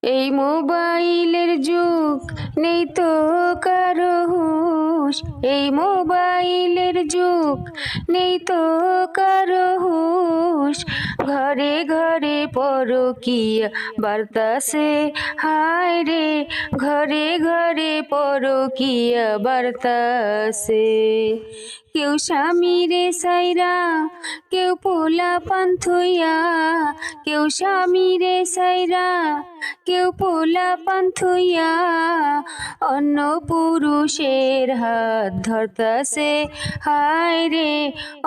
এই মোবাইলের যুগ, নেই তো কারো হুঁশ। এই মোবাইলের যুগ, নেই তো কারো হুঁশ। ঘরে ঘরে পরকীয়া বার্তাসে, হায় রে ঘরে ঘরে পরকীয়া বার্তাসে। কেউ স্বামীরে সাইরা, কেউ পোলা পান্থইয়া। কেউ স্বামীরে সাইরা, কেউ পোলা পান্থইয়া। অন্য পুরুষের হাত ধরতাছে, হায় রে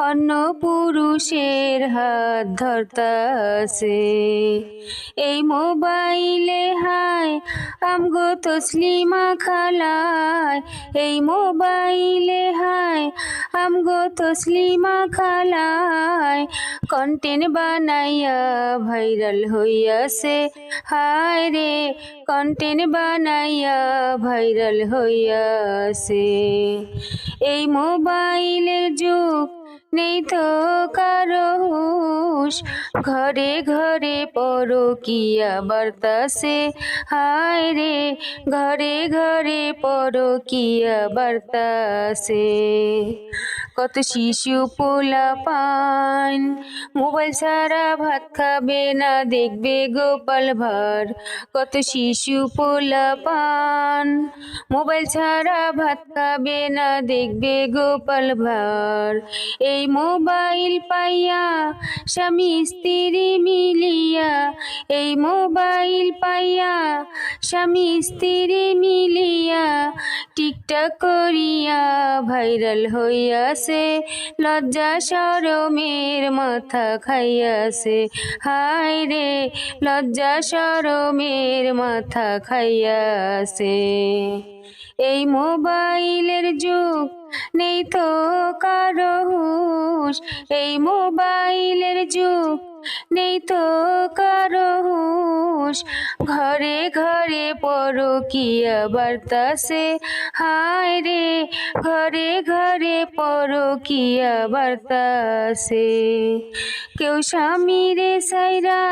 অন্য পুরুষের হাত ধরতাছে। এই মোবাইলে হায় আমগো তসলিমা খালায়। এই মোবাইলে হায় আমগো তসলিমা খালায়। কন্টেন্ট বানাইয়া ভাইরাল হইয়াছে, হায় রে কন্টেন্ট বানাইয়া ভাইরাল হইয়াছে। এই মোবাইলের যুগ, নেই তো কারো হুঁশ। ঘরে ঘরে পরকীয়া বার্তাসে, হায় রে ঘরে ঘরে পরকীয়া বার্তাসে। কত শিশু পোলা পান মোবাইল ছাড়া ভাত খাবে না, দেখবে গোপাল ভাঁড়। কত শিশু পোলা পান মোবাইল ছাড়া ভাত খাবে না, দেখবে গোপাল ভাঁড়। এই মোবাইল পাইয়া স্বামী স্ত্রী মিলিয়া। এই মোবাইল পাইয়া স্বামী স্ত্রী মিলিয়া। টিকটক করিয়া ভাইরাল হইয়াছে, লজ্জা শরমের মাথা খাইয়াছে, হায় রে লজ্জা শরমের মাথা খাইয়াছে। এই মোবাইলের যুগ, নেই তো কারো হুঁশ। এই মোবাইলের যুগ, নেই তো কারো হুঁশ। ঘরে ঘরে পরকীয়া বার্তাসে, হায় রে ঘরে ঘরে পরকীয়া বার্তাসে। কেউ স্বামীরে সাইরা,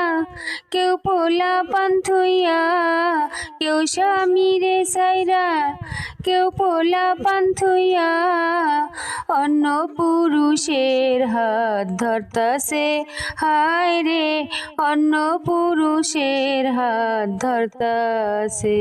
কেউ পোলা পান্থইয়া। কেউ স্বামীরে সাইরা, কেউ পোলা পান্থইয়া। অন্য পুরুষের হাত ধরতাছে, হায় রে অন্য পুরুষের হাত ধরতাছে।